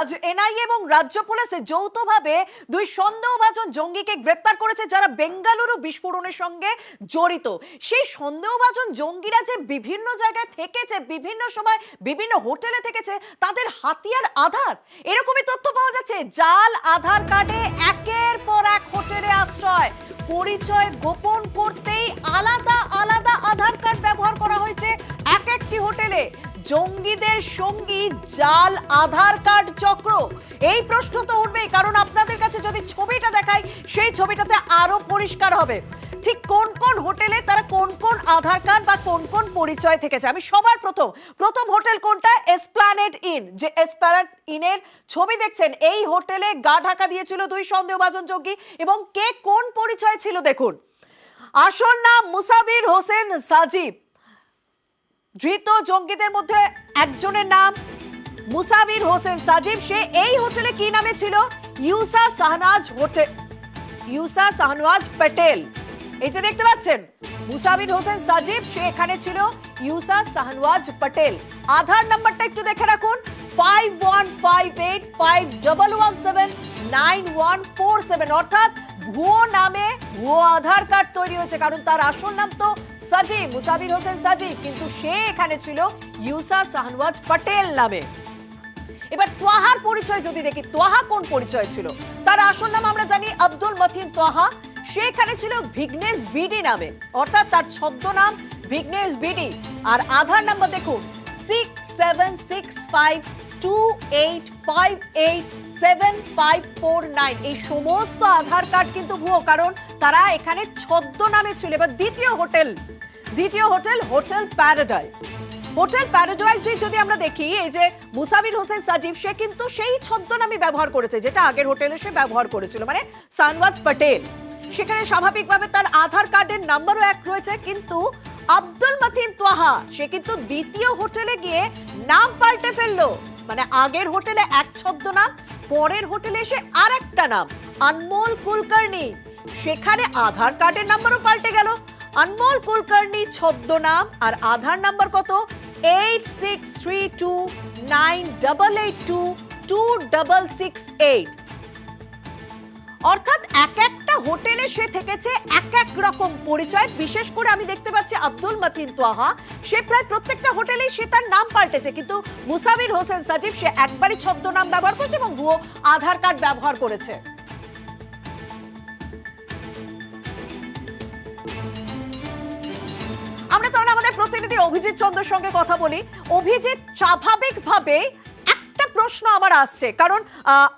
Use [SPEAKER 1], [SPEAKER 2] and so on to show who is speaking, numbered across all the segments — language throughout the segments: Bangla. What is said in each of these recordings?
[SPEAKER 1] আজ এনআইএ এবং রাজ্য পুলিশে যৌথভাবে দুই সন্দেহভাজন জঙ্গিকে গ্রেপ্তার করেছে যারা বেঙ্গালুরু বিস্ফোরণের সঙ্গে জড়িত। সেই সন্দেহভাজন জঙ্গিরা যে বিভিন্ন জায়গায় থেকেছে, বিভিন্ন সময় বিভিন্ন হোটেলে থেকেছে, তাদের হাতিয়ার আধার এরকমই তথ্য পাওয়া যাচ্ছে। জাল আধার কার্ডে একের পর এক হোটেলে আশ্রয়, পরিচয় গোপন করতেই আলাদা আলাদা আধার কার্ড ব্যবহার করা হয়েছে এক একটি হোটেলে। জঙ্গিদের সঙ্গী জাল আধার কার্ড চক্র, এই প্রশ্ন তো উঠবেই, কারণ আপনাদের কাছে যদি ছবিটা দেখাই সেই ছবিটাতে আরো পরিষ্কার হবে ঠিক কোন কোন হোটেলে তারা কোন কোন আধার কার্ড বা কোন কোন পরিচয় থেকেছে। আমি সবার প্রথম হোটেল কোনটা? Esplanade in. যে এসপ্ল্যানেড ইনের ছবি দেখছেন, এই হোটেলে গা ঢাকা দিয়েছিল দুই সন্দেহভাজন জঙ্গি এবং কে কোন পরিচয় ছিল দেখুন। আসল নাম মুসাবির হোসেন সাজিব। ধৃত জঙ্গিদের মধ্যে একজনের নাম মুসাবির হোসেন সাজিব। সে এই হোটেলে কি নামে ছিল? ইউসা শাহনওয়াজ প্যাটেল। এই যে দেখতে পাচ্ছেন মুসাবির হোসেন সাজিব, সে এখানে ছিল ইউসা শাহনওয়াজ প্যাটেল। আধার নাম্বারটা একটু দেখে রাখুন, 515851179147, অর্থাৎ ভুয়ো নামে ভুয়ো আধার কার্ড তৈরি হয়েছে, কারণ তার আসল নাম তো সাজিব, মুসাবির হোসেন সাজিব, কিন্তু সে এখানে ছিল ইউসা শাহনওয়াজ প্যাটেল নামে। এবার তোয়াহার পরিচয় যদি দেখি, তোয়াহা কোন পরিচয় ছিল? তার আসল নাম আমরা জানি আব্দুল মতিন তোয়াহা। সে এখানে ছিল ভিঘ্নেশ বিডি নামে, অর্থাৎ তার ছদ্মনাম ভিঘ্নেশ বিডি। আর আধার নাম্বার দেখুন 676528587549। এই সমস্ত আধার কার্ড কিন্তু ভুয়ো, কারণ তারা এখানে ছদ্মনামে ছিল। এবার দ্বিতীয় হোটেল হোটেল প্যারাডাইস। হোটেল প্যারাডাইসে যদি আমরা দেখি, এই যে মুসাবির হোসেন সাজিব, সে কিন্তু সেই ছদ্মনামে ব্যবহার করেছে যেটা আগের হোটেলে সে ব্যবহার করেছিল, মানে শাহনওয়াজ প্যাটেল। সেখানে স্বাভাবিকভাবে তার আধার কার্ডের নাম্বারও এক রয়েছে, কিন্তু আব্দুল মতিন তোয়াহা সে কিন্তু দ্বিতীয় হোটেলে গিয়ে নাম পাল্টে ফেললো। মানে আগের হোটেলে এক ছদ্মনাম, পরের হোটেলে এসে আর একটা নাম আনমোল কুলকার্নি। সেখানে আধার কার্ডের নাম্বারও পাল্টে গেল। আনমোল কুলকার্নি ছদ্মনাম আর আধার নাম্বার কত? 863298822668। অর্থাৎ এক একটা হোটেলে সে থেকেছে এক এক রকম পরিচয়। বিশেষ করে আমি দেখতে পাচ্ছি আব্দুল মতিন তোয়াহা, সে প্রায় প্রত্যেকটা হোটেলেই সে তার নাম পাল্টেছে, কিন্তু মুসাবির হোসেন সাজিব সে একবারই ছদ্মনাম ব্যবহার করেছে এবং ভুয়ো আধার কার্ড ব্যবহার করেছে। আমরা তাহলে আমাদের প্রতিনিধি অভিজিৎ চন্দ্রের সঙ্গে কথা বলি। অভিজিৎ, স্বাভাবিকভাবে একটা প্রশ্ন আমার আসছে, কারণ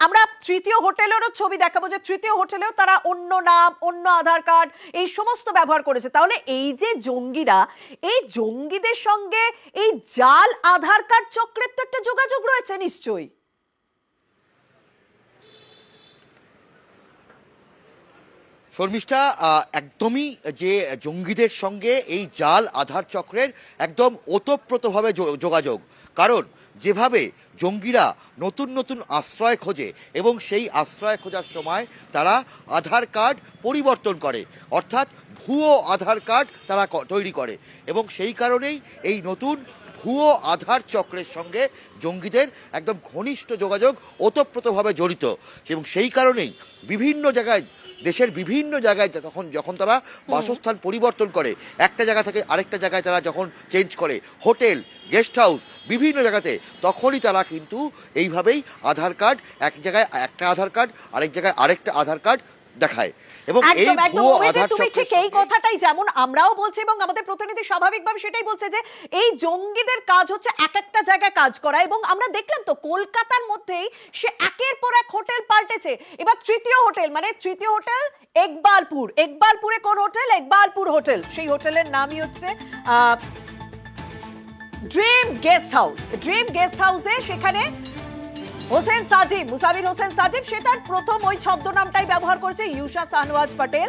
[SPEAKER 1] আমরা তৃতীয় হোটেলেরও ছবি দেখাবো যে তৃতীয় হোটেলেও তারা অন্য নাম, অন্য আধার কার্ড এই সমস্ত ব্যবহার করেছে। তাহলে এই যে জঙ্গিরা, এই জঙ্গিদের সঙ্গে এই জাল আধার কার্ড চক্রের তো একটা যোগাযোগ রয়েছে নিশ্চয়ই।
[SPEAKER 2] শর্মিষ্ঠা, একদমই যে জঙ্গিদের সঙ্গে এই জাল আধার চক্রের একদম ওতপ্রোতভাবে যোগাযোগ, কারণ যেভাবে জঙ্গিরা নতুন নতুন আশ্রয় খোঁজে এবং সেই আশ্রয় খোঁজার সময় তারা আধার কার্ড পরিবর্তন করে, অর্থাৎ ভুয়ো আধার কার্ড তারা তৈরি করে, এবং সেই কারণেই এই নতুন ভুয়ো আধার চক্রের সঙ্গে জঙ্গিদের একদম ঘনিষ্ঠ যোগাযোগ ওতপ্রোতভাবে জড়িত। এবং সেই কারণেই বিভিন্ন জায়গায়, দেশের বিভিন্ন জায়গায় যখন তারা বাসস্থান পরিবর্তন করে, একটা জায়গা থেকে আরেকটা জায়গায় তারা যখন চেঞ্জ করে, হোটেল, গেস্ট হাউস, বিভিন্ন জায়গাতে, তখনই তারা কিন্তু এইভাবেই আধার কার্ড, এক জায়গায় একটা আধার কার্ড, আরেক জায়গায় আরেকটা আধার কার্ড দেখায়। এবং এই ভুয়ো আধার
[SPEAKER 1] তুমি ঠিক এই কথাটাই যেমন আমরাও বলছি এবং আমাদের প্রতিনিধি স্বাভাবিকভাবে সেটাই বলছে যে এই জঙ্গিদের কাজ হচ্ছে এক একটা জায়গায় কাজ করা। এবং আমরা দেখলাম তো কলকাতার মধ্যেই সে একের পর এক হোটেল পাল্টেছে। এবার তৃতীয় হোটেল একবালপুরে কোন হোটেল? একবালপুর হোটেল। সেই হোটেলের নামই হচ্ছে ড্রিম গেস্ট হাউসে সেখানে হোসেন সাজিব, মুসাবির হোসেন সাজিব, সে তার প্রথম ওই ছদ্মনামটাই ব্যবহার করেছে ইউসা শাহনওয়াজ প্যাটেল,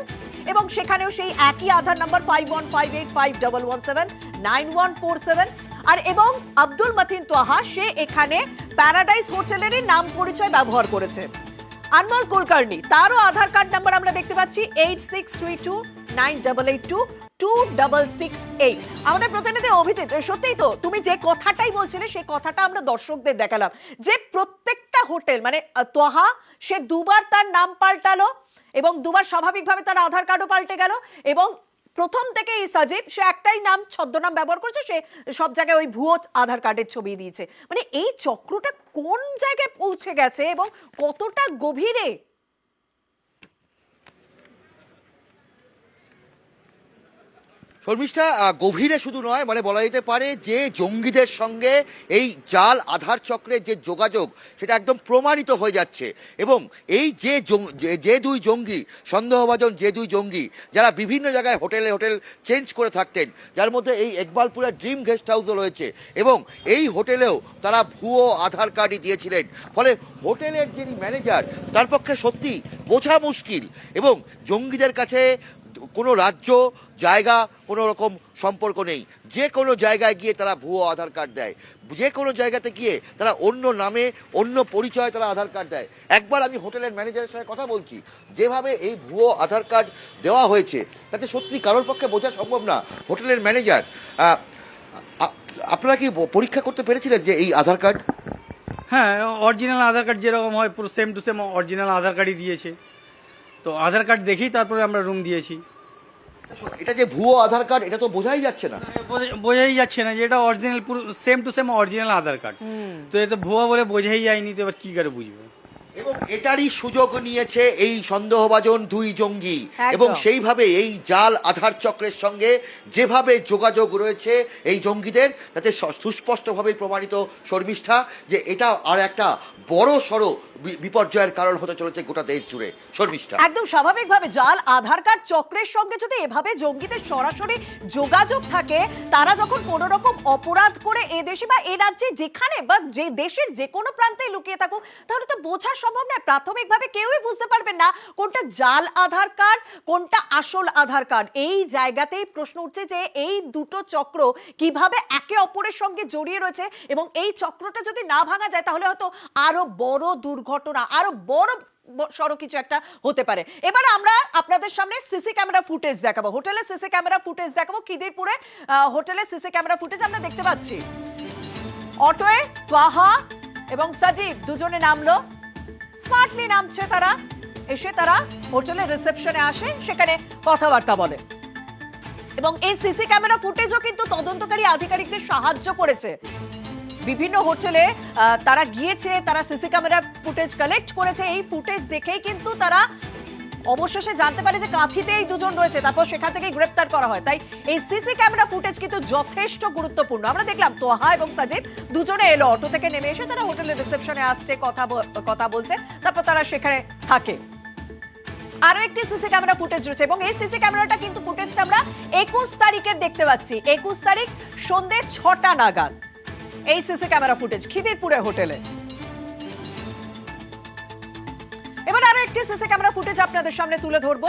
[SPEAKER 1] এবং সেখানেও সেই একই আধার নাম্বার 515851179147। আর এবং আব্দুল মতিন তোয়াহা সে এখানে প্যারাডাইস হোটেলেরই নাম পরিচয় ব্যবহার করেছে। আনমোল কুলকার্নি, তারও আধার কার্ড নাম্বার আমরা দেখতে পাচ্ছি 86329882 2668। আমাদের প্রতিনিধি অভিজিৎ, সত্যিই তো তুমি যে কথাটাই বলছিলে সেই কথাটা আমরা দর্শকদের দেখালাম যে প্রত্যেকটা হোটেল মানে তোহা সে দুবার তার নাম পাল্টালো এবং দুবার স্বাভাবিকভাবে তার আধার কার্ডও পাল্টে গেল, এবং প্রথম থেকে এই সাজিব সে একটাই নাম ছদ্মনাম ব্যবহার করছে, সে সব জায়গায় ওই ভুয়ো আধার কার্ডের ছবি দিয়েছে। মানে এই চক্রটা কোন জায়গায় পৌঁছে গেছে এবং কতটা গভীরে?
[SPEAKER 2] শর্মিষ্ঠা, গভীরে শুধু নয়, মানে বলা যেতে পারে যে জঙ্গিদের সঙ্গে এই জাল আধার চক্রের যে যোগাযোগ সেটা একদম প্রমাণিত হয়ে যাচ্ছে। এবং এই যে দুই জঙ্গি, সন্দেহভাজন যে দুই জঙ্গি যারা বিভিন্ন জায়গায় হোটেল চেঞ্জ করে থাকতেন, যার মধ্যে এই ইকবালপুরের ড্রিম গেস্ট হাউসও রয়েছে, এবং এই হোটেলেও তারা ভুয়ো আধার কার্ডই দিয়েছিলেন। ফলে হোটেলের যিনি ম্যানেজার তার পক্ষে সত্যি বোঝা মুশকিল। এবং জঙ্গিদের কাছে কোনো রাজ্য জায়গা কোনো রকম সম্পর্ক নেই, যে কোনো জায়গায় গিয়ে তারা ভুয়ো আধার কার্ড দেয়, যে কোনো জায়গাতে গিয়ে তারা অন্য নামে অন্য পরিচয়ে তারা আধার কার্ড দেয়। একবার আমি হোটেলের ম্যানেজারের সঙ্গে কথা বলছি, যেভাবে এই ভুয়ো আধার কার্ড দেওয়া হয়েছে তাতে সত্যি কারোর পক্ষে বোঝা সম্ভব না। হোটেলের ম্যানেজার, আপনারা কি পরীক্ষা করতে পেরেছিলেন যে এই আধার কার্ড?
[SPEAKER 3] হ্যাঁ, অরিজিনাল আধার কার্ড যেরকম হয় পুরো সেম টু সেম অরিজিনাল আধার কার্ডই দিয়েছে। তো আধার কার্ড দেখেই তারপরে আমরা রুম দিয়েছি।
[SPEAKER 2] এটা যে ভুয়ো আধার কার্ড এটা তো বোঝাই যাচ্ছে না।
[SPEAKER 3] বোঝাই যাচ্ছে না যে এটা অরিজিনাল, পুরো same to same original Aadhaar card. তো এটা ভুয়া বলে বোঝাই যায়নি, তো এবার কি করে বুঝবো?
[SPEAKER 2] এবং এটারই সুযোগ নিয়েছে এই সন্দেহভাজন দুই জঙ্গি, এবং সেইভাবে এই জাল আধার চক্রের সঙ্গে যেভাবে যোগাযোগ রয়েছে এই জঙ্গিদের, তাতে সুস্পষ্টভাবে প্রমাণিত শর্মিষ্ঠা যে এটা আর একটা বড় সড়ো বিপর্যয়ের কারণ হতে চলেছে গোটা দেশ জুড়ে। শর্মিষ্ঠা,
[SPEAKER 1] একদম স্বাভাবিকভাবে জাল আধার কার্ড চক্রের সঙ্গে যদি এভাবে জঙ্গিদের সরাসরি যোগাযোগ থাকে, তারা যখন কোনো রকম অপরাধ করে এ দেশে বা এ রাজ্যে যেখানে বা যে দেশের যে কোনো প্রান্তে লুকিয়ে থাকুক, তাহলে তো বোঝা সম্ভব নয়। প্রাথমিকভাবে কেউই বুঝতে পারবেন না কোনটা জাল আধার কার্ড কোনটা আসল আধার কার্ড। এই জায়গাতেই প্রশ্ন উঠছে যে এই দুটো চক্র কিভাবে একে অপরের সঙ্গে জড়িয়ে রয়েছে, এবং এই চক্রটা যদি না ভাঙা যায় তাহলে হয়তো আরো বড় দুর্ঘটনা, আরো বড় সড়ো কিছু একটা হতে পারে। এবার আমরা আপনাদের সামনে সিসি ক্যামেরা ফুটেজ দেখাবো, হোটেলে সিসি ক্যামেরা ফুটেজ দেখাবো। খিদিরপুরে হোটেলে সিসি ক্যামেরা ফুটেজ আমরা দেখতে পাচ্ছি। অটোয়ে তোহা এবং সাজিব দুজনে নামলো, স্মার্টলি নামছে তারা, এসে তারা হোটেলের রিসেপশনে আসে, সেখানে কথাবার্তা বলে। এবং এই সিসি ক্যামেরা ফুটেজও কিন্তু তদন্তকারী আধিকারিকদের সাহায্য করেছে। বিভিন্ন হোটেলে তারা গিয়েছে, তারা সিসি ক্যামেরা ফুটেজ কালেক্ট করেছে। এই ফুটেজ দেখেই কিন্তু তারা অবশেষে জানতে পারে যে কাঁথিতে এই দুজন রয়েছে, তারপর সেখান থেকেই গ্রেপ্তার করা হয়। তাই এই সিসি ক্যামেরা ফুটেজ কিন্তু যথেষ্ট গুরুত্বপূর্ণ। আমরা দেখলাম তোহা এবং সাজিব দুজনে এলো, অটো থেকে নেমে এসে তারা হোটেলের রিসেপশনে আসছে, কথা বলছে, তারপর তারা সেখানে থাকে। আরো একটি সিসি ক্যামেরা ফুটেজ রয়েছে, এবং এই সিসি ক্যামেরাটা কিন্তু ফুটেজটা আমরা 21 তারিখে দেখতে পাচ্ছি। 21 তারিখ সন্ধ্যে 6টা নাগাদ এই সিসি ক্যামেরা ফুটেজ খিদিরপুরে হোটেলে। এবার আরো একটি সিসি ক্যামেরা ফুটেজ আপনাদের সামনে তুলে ধরবো,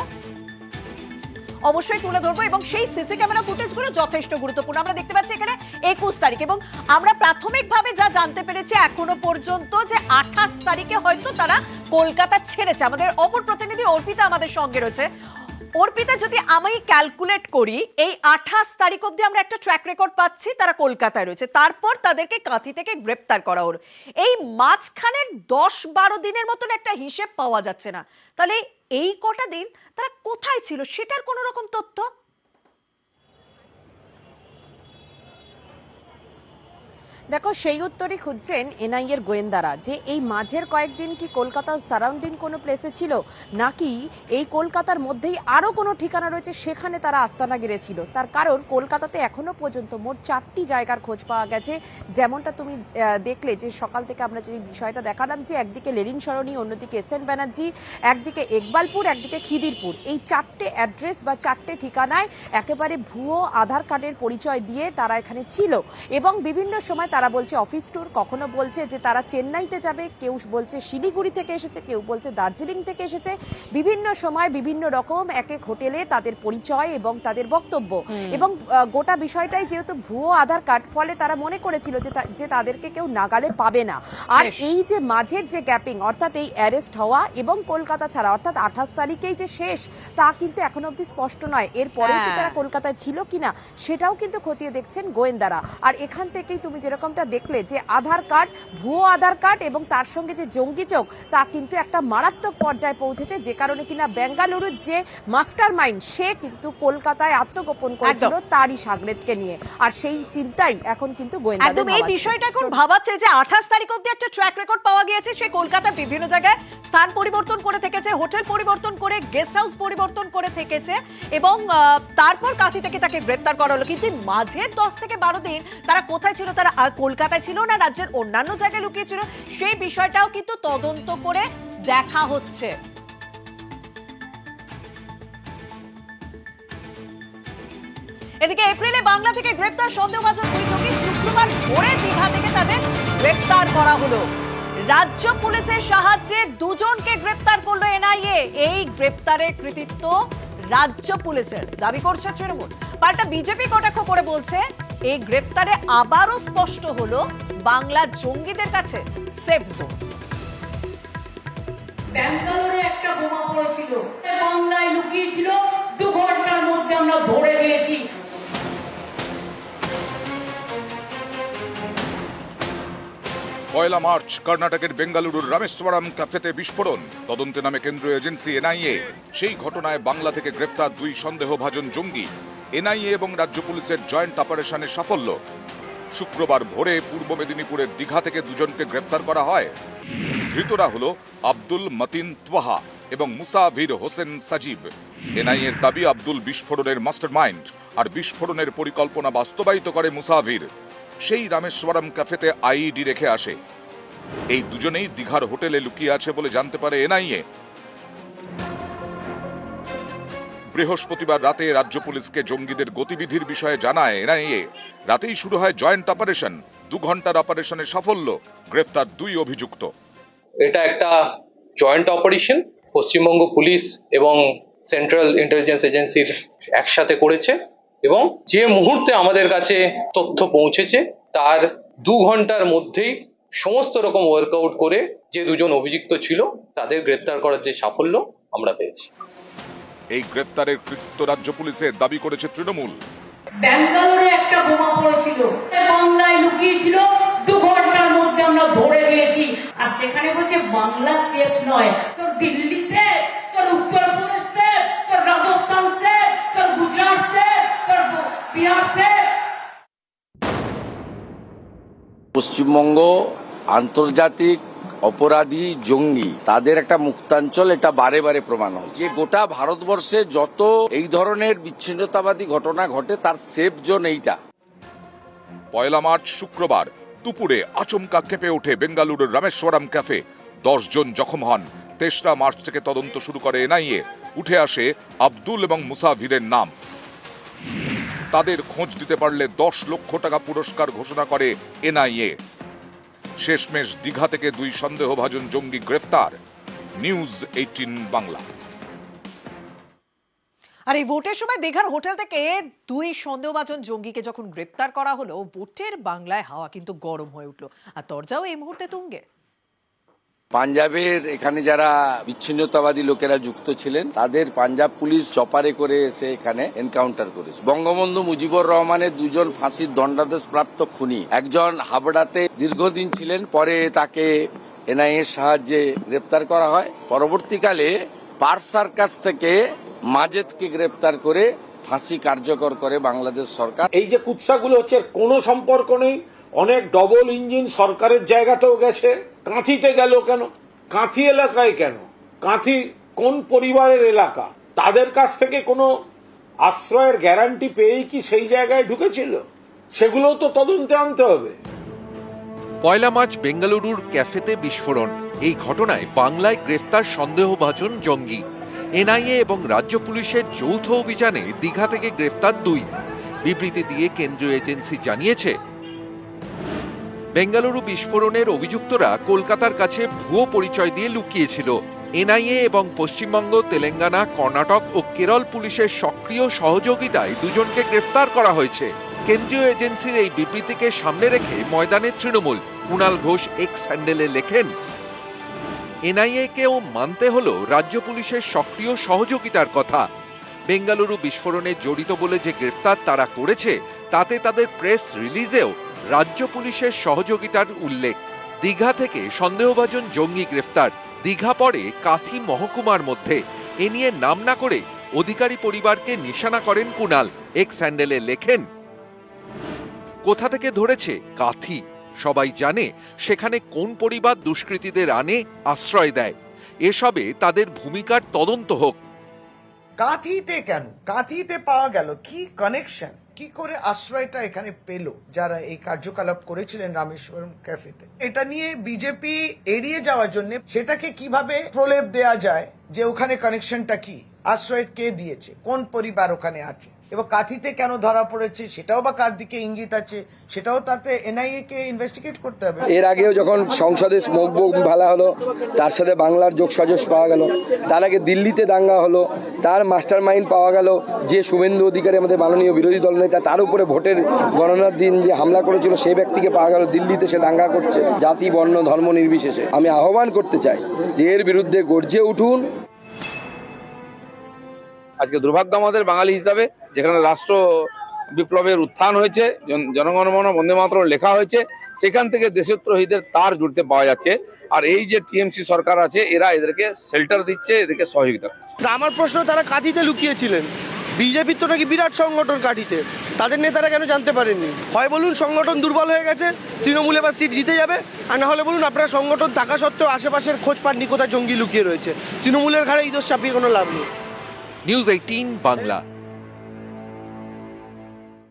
[SPEAKER 1] অবশ্যই তুলে ধরবো, এবং সেই সিসি ক্যামেরা ফুটেজগুলো যথেষ্ট গুরুত্বপূর্ণ। আমরা দেখতে পাচ্ছি এখানে 21 তারিখ, এবং আমরা প্রাথমিকভাবে যা জানতে পেরেছি এখনো পর্যন্ত যে 28 তারিখে হয়তো তারা কলকাতা ছেড়েছে। আমাদের অপর প্রতিনিধি অর্পিতা আমাদের সঙ্গে রয়েছে। অর্পিতা, যদি আমি ক্যালকুলেট করি এই 28 তারিখ অবধি আমরা একটা ট্র্যাক রেকর্ড পাচ্ছি তারা কলকাতায় রয়েছে, তারপর তাদেরকে কাঁথি থেকে গ্রেপ্তার করা হলো। এই মাঝখানের 10-12 দিনের মতন একটা হিসেব পাওয়া যাচ্ছে না, তাহলে এই কটা দিন তারা কোথায় ছিল সেটার কোনো রকম তথ্য?
[SPEAKER 4] দেখো, সেই উত্তরই খুঁজছেন এনআইএর গোয়েন্দারা, যে এই মাঝের কয়েকদিন কি কলকাতার সারাউন্ডিং কোনো প্লেসে ছিল, নাকি এই কলকাতার মধ্যেই আরও কোনো ঠিকানা রয়েছে সেখানে তারা আস্তানা গেড়েছিল। তার কারণ কলকাতাতে এখনো পর্যন্ত মোট 4টি জায়গার খোঁজ পাওয়া গেছে। যেমনটা তুমি দেখলে যে সকাল থেকে আমরা যে বিষয়টা দেখালাম, যে একদিকে লেনিন সরণি, অন্যদিকে এসএন ব্যানার্জি, একদিকে ইকবালপুর, একদিকে খিদিরপুর, এই 4টে অ্যাড্রেস বা 4টে ঠিকানায় একেবারে ভুয়ো আধার কার্ডের পরিচয় দিয়ে তারা এখানে ছিল, এবং বিভিন্ন সময় তারা তারা বলছে অফিস ট্যুর, কখনো বলছে যে তারা চেন্নাইতে যাবে, কেউ বলছে শিলিগুড়ি থেকে এসেছে, কেউ বলছে দার্জিলিং থেকে এসেছে। বিভিন্ন সময় বিভিন্ন রকম এক এক হোটেলে তাদের পরিচয় এবং তাদের বক্তব্য, এবং গোটা বিষয়টাই যেহেতু ভুয়ো আধার কার্ড, ফলে তারা মনে করেছিল যে তাদেরকে কেউ নাগালে পাবে না। আর এই যে মাঝের যে গ্যাপিং, অর্থাৎ এই অ্যারেস্ট হওয়া এবং কলকাতা ছাড়া, অর্থাৎ 28 তারিখেই যে শেষ তা কিন্তু এখনো অব্দি স্পষ্ট নয়। এরপরে কি তারা কলকাতায় ছিল কিনা সেটাও কিন্তু খতিয়ে দেখছেন গোয়েন্দারা। আর এখান থেকেই তুমি যেরকমটা দেখলে যে আধার কার্ড, ভুয়ো আধার কার্ড এবং তার সঙ্গে যে জঙ্গি চোখ, তা কিন্তু একটা মারাত্মক পর্যায়ে পৌঁছেছে, যে কারণে কিনা বেঙ্গালুরুর যে মাস্টার মাইন্ড সে কিন্তু কলকাতায় আত্মগোপন করেছিল তারই সাগরেদকে নিয়ে। আর সেই চিন্তাই এখন কিন্তু গোয়েন্দাদের
[SPEAKER 1] একদম এই বিষয়টা এখন ভাবাচ্ছে যে 28 তারিখ অব্দি একটা ট্র্যাক রেকর্ড পাওয়া গিয়েছে। সে কলকাতার বিভিন্ন জায়গায় স্থান পরিবর্তন করে থেকেছে, হোটেল পরিবর্তন করে, গেস্ট হাউস পরিবর্তন করে থেকেছে, এবং তারপর কাঁথি থেকে তাকে গ্রেপ্তার করা হলো। কিন্তু মাঝে 10 থেকে 12 দিন তারা কোথায় ছিল, তারা কলকাতায় ছিল না রাজ্যের অন্যান্য জায়গায় লুকিয়েছিল, সেই বিষয়টাও কিন্তু তদন্ত করে দেখা হচ্ছে। এদিকে এপ্রিলে বাংলা থেকে গ্রেপ্তার সন্দেহভাজন দুই জঙ্গি শুক্রবার ভোরে দীঘা থেকে তাদের গ্রেপ্তার করা হলো। রাজ্য পুলিশের সাহায্যে দুজনকে গ্রেপ্তার করলো এনআইএ। এই গ্রেপ্তারের কৃতিত্ব রাজ্য পুলিশের দাবি করছে তৃণমূল। পাল্টা বিজেপি কটাক্ষ করে বলছে এই গ্রেপ্তারে আবারও স্পষ্ট হলো বাংলা জঙ্গিদের কাছে সেফ জোন।
[SPEAKER 5] ব্যাঙ্গালোরে একটা বোমা পড়েছিল, বাংলায় লুকিয়েছিল, 2 ঘন্টার মধ্যে আমরা ধরে দিয়েছি।
[SPEAKER 6] পয়লা মার্চ কর্ণাটকের বেঙ্গালুরুর রামেশ্বরম ক্যাফেতে বিস্ফোরণ, তদন্তে নামে কেন্দ্রীয় এজেন্সি এনআইএ। সেই ঘটনায় বাংলা থেকে গ্রেফতার 2 সন্দেহভাজন জঙ্গি। এনআইএ এবং রাজ্য পুলিশের জয়েন্ট অপারেশনে সাফল্য। শুক্রবার ভোরে পূর্ব মেদিনীপুরের দীঘা থেকে দুজনকে গ্রেফতার করা হয়। ধৃতরা হল আব্দুল মতিন তোয়াহা এবং মুসাভির হোসেন সাজিব। এনআইএর দাবি আব্দুল বিস্ফোরণের মাস্টারমাইন্ড, আর বিস্ফোরণের পরিকল্পনা বাস্তবায়িত করে মুসাভির। সেই রামেশ্বরম ক্যাফেতে আইইডি রেখে আসে। এই দুজনেই দীঘার হোটেলে লুকিয়ে আছে বলে জানতে পারে এনআইএ। বৃহস্পতিবার রাতে রাজ্য পুলিশকে জঙ্গিদের গতিবিধির বিষয়ে জানায় এনআইএ। রাতেই শুরু হয় জয়েন্ট অপারেশন। 2 ঘন্টার অপারেশনে সাফল্য, গ্রেফতার 2 অভিযুক্ত।
[SPEAKER 7] এটা একটা জয়েন্ট অপারেশন পশ্চিমবঙ্গ পুলিশ এবং সেন্ট্রাল ইন্টেলিজেন্স এজেন্সির একসাথে করেছে, এবং যে মুহূর্তে আমাদের কাছে তথ্য পৌঁছেছে তার 2 ঘন্টার মধ্যেই সমস্ত রকম ওয়ার্কআউট করে যে দুজন অভিযুক্ত ছিল তাদের গ্রেপ্তার করার যে সাফল্য আমরা পেয়েছি।
[SPEAKER 6] এই গ্রেপ্তারের কৃতিত্ব রাজ্য পুলিশের দাবি করেছে তৃণমূল।
[SPEAKER 5] ব্যাঙ্গালোরে একটা বোমা পড়েছিল, বাংলায় লুকিয়েছিল, 2 ঘন্টার মধ্যে আমরা ধরে দিয়েছি। আর সেখানে বলছে বাংলা সেফ নয়, তোর দিল্লি সেফ, তোর উত্তরপ্রদেশ সেফ, তোর রাজস্থান সেফ, তোর গুজরাট সেফ, তোর বিহার সেফ।
[SPEAKER 8] পশ্চিমবঙ্গ আন্তর্জাতিক অপরাধী জঙ্গি, তাদের একটা মুক্তাঞ্চল, এটা বারে বারে প্রমাণ হয় যে গোটা ভারতবর্ষে যত এই ধরনের বিচ্ছিন্নতাবাদী ঘটনা ঘটে তার সেফ জোন এইটা।
[SPEAKER 6] পয়লা মার্চ শুক্রবার দুপুরে আচমকা কেঁপে ওঠে বেঙ্গালুরুর রামেশ্বরম ক্যাফে। 10 জন জখম হন। 3রা মার্চ থেকে তদন্ত শুরু করে এনআইএ। উঠে আসে আব্দুল এবং মুসাভিরের নাম। তাদের খোঁজ দিতে পারলে 10 লক্ষ টাকা পুরস্কার ঘোষণা করে এনআইএ। শেষমেশ দীঘা থেকে 2 সন্দেহভাজন জঙ্গি গ্রেফতার। নিউজ 18 বাংলা।
[SPEAKER 1] আর এই ভোটের সময় দীঘার হোটেল থেকে 2 সন্দেহভাজন জঙ্গিকে যখন গ্রেপ্তার করা হলো, ভোটের বাংলায় হাওয়া কিন্তু গরম হয়ে উঠলো। আর দরজাও এই মুহূর্তে তুঙ্গে।
[SPEAKER 8] পাঞ্জাবের এখানে যারা বিচ্ছিন্নতাবাদী লোকেরা যুক্ত ছিলেন তাদের পাঞ্জাব পুলিশ চপারে করে এসে এখানে এনকাউন্টার করেছে। বঙ্গবন্ধু মুজিবুর রহমানের 2 জন ফাঁসির দণ্ডাদেশ প্রাপ্ত খুনি, একজন হাবড়াতে দীর্ঘদিন ছিলেন, পরে তাকে এনআইএর সাহায্যে গ্রেপ্তার করা হয়। পরবর্তীকালে পার্ক সার্কাস থেকে মাজেদকে গ্রেপ্তার করে ফাঁসি কার্যকর করে বাংলাদেশ সরকার।
[SPEAKER 9] এই যে কুৎসাগুলো হচ্ছে কোনো সম্পর্ক নেই। অনেক ডবল ইঞ্জিন সরকারের জায়গাতেও গেছে। কাঁথিতে গেল কেন? কাঁথি এলাকায় কেন? কাঁথি কোন পরিবারের এলাকা? তাদের কাছ থেকে কোনো আশ্রয়ের গ্যারান্টি পেয়েই কি সেই জায়গায় ঢুকেছিল? সেগুলোও তো তদন্তে আনতে হবে।
[SPEAKER 10] পয়লা মার্চ বেঙ্গালুরুর ক্যাফেতে বিস্ফোরণ। এই ঘটনায় বাংলায় গ্রেফতার সন্দেহভাজন জঙ্গি। এনআইএ এবং রাজ্য পুলিশের যৌথ অভিযানে দীঘা থেকে গ্রেফতার 2। বিবৃতি দিয়ে কেন্দ্রীয় এজেন্সি জানিয়েছে, বেঙ্গালুরু বিস্ফোরণের অভিযুক্তরা কলকাতার কাছে ভুয়ো পরিচয় দিয়ে লুকিয়েছিল। এনআইএ এবং পশ্চিমবঙ্গ, তেলেঙ্গানা, কর্ণাটক ও কেরল পুলিশের সক্রিয় সহযোগিতায় দুজনকে গ্রেফতার করা হয়েছে। কেন্দ্রীয় এজেন্সির এই বিবৃতিকে সামনে রেখে ময়দানে তৃণমূল। কুণাল ঘোষ এক্স হ্যান্ডেলে লেখেন, এনআইএ-কেও মানতে হলো রাজ্য পুলিশের সক্রিয় সহযোগিতার কথা। বেঙ্গালুরু বিস্ফোরণে জড়িত বলে যে গ্রেফতার তারা করেছে, তাতে তাদের প্রেস রিলিজেও রাজ্য পুলিশের সহযোগিতার উল্লেখ। দীঘা থেকে সন্দেহভাজন জঙ্গি গ্রেফতার। দীঘা পড়ে কাথি মহকুমার মধ্যে। এ নিয়ে নাম না করে অধিকারী পরিবারকে নিশানা করেন কুণাল। এক্স হ্যান্ডেলে লেখেন, কোথা থেকে ধরেছে? কাথি। সবাই জানে সেখানে কোন পরিবার দুষ্কৃতীদের আনে, আশ্রয় দেয়। এসবে তাদের ভূমিকার তদন্ত হোক।
[SPEAKER 11] কাঁথিতে কেন? কাঁথিতে পাওয়া গেল কি কানেকশন? কি করে আশ্রয়টা এখানে পেল যারা এই কার্যকলাপ করেছিলেন রামেশ্বরম ক্যাফেতে? এটা নিয়ে বিজেপি এড়িয়ে যাওয়ার জন্য সেটাকে কিভাবে প্রলেপ দেয়া যায় যে ওখানে কানেকশনটা কি, আশ্রয় কে দিয়েছে, কোন পরিবার ওখানে আছে, এবং কাঁথিতে কেন ধরা পড়েছে সেটাও বা কার দিকে ইঙ্গিত আছে সেটাও তাতে এনআইএ কে ইনভেস্টিগেট করতে হবে।
[SPEAKER 12] এর আগেও যখন সংসদে স্মোক বোম ফেলা হলো, তার সাথে বাংলার যোগসাজশ পাওয়া গেল। তার আগে দিল্লিতে দাঙ্গা হলো, তার মাস্টার মাইন্ড পাওয়া গেল যে শুভেন্দু অধিকারী, আমাদের মাননীয় বিরোধী দলনেতা, তার উপরে ভোটের গণনার দিন যে হামলা করেছিল সেই ব্যক্তিকে পাওয়া গেল দিল্লিতে, সে দাঙ্গা করছে জাতি, বর্ণ, ধর্ম নির্বিশেষে। আমি আহ্বান করতে চাই যে এর বিরুদ্ধে গর্জে উঠুন।
[SPEAKER 8] আজকে দুর্ভাগ্য আমাদের বাঙালি হিসাবে, যেখানে রাষ্ট্র বিপ্লবের উত্থান হয়েছে, জনগণমন বন্দে মাতরম লেখা হয়েছে, সেখান থেকে দেশদ্রোহীদের তার জুড়তে পাওয়া যাচ্ছে। আর এই যে টিএমসি সরকার আছে, এরা এদেরকে শেল্টার দিচ্ছে, এদেরকে সহযোগিতা করছে।
[SPEAKER 13] আমার প্রশ্ন, তারা কাঁথিতে লুকিয়েছিলেন, বিজেপির তো নাকি বিরাট সংগঠন কাঁথিতে, তাদের নেতারা কেন জানতে পারেননি? হয় বলুন সংগঠন দুর্বল হয়ে গেছে, তৃণমূল এবার সিট জিতে যাবে, আর না হলে বলুন আপনারা সংগঠন থাকা সত্ত্বেও আশেপাশের খোঁজ পাননি কোথায় জঙ্গি লুকিয়ে রয়েছে। তৃণমূলের ঘাড়ে ইদোষ চাপিয়ে কোনো লাভ নেই।
[SPEAKER 10] নিউজ 18 বাংলা।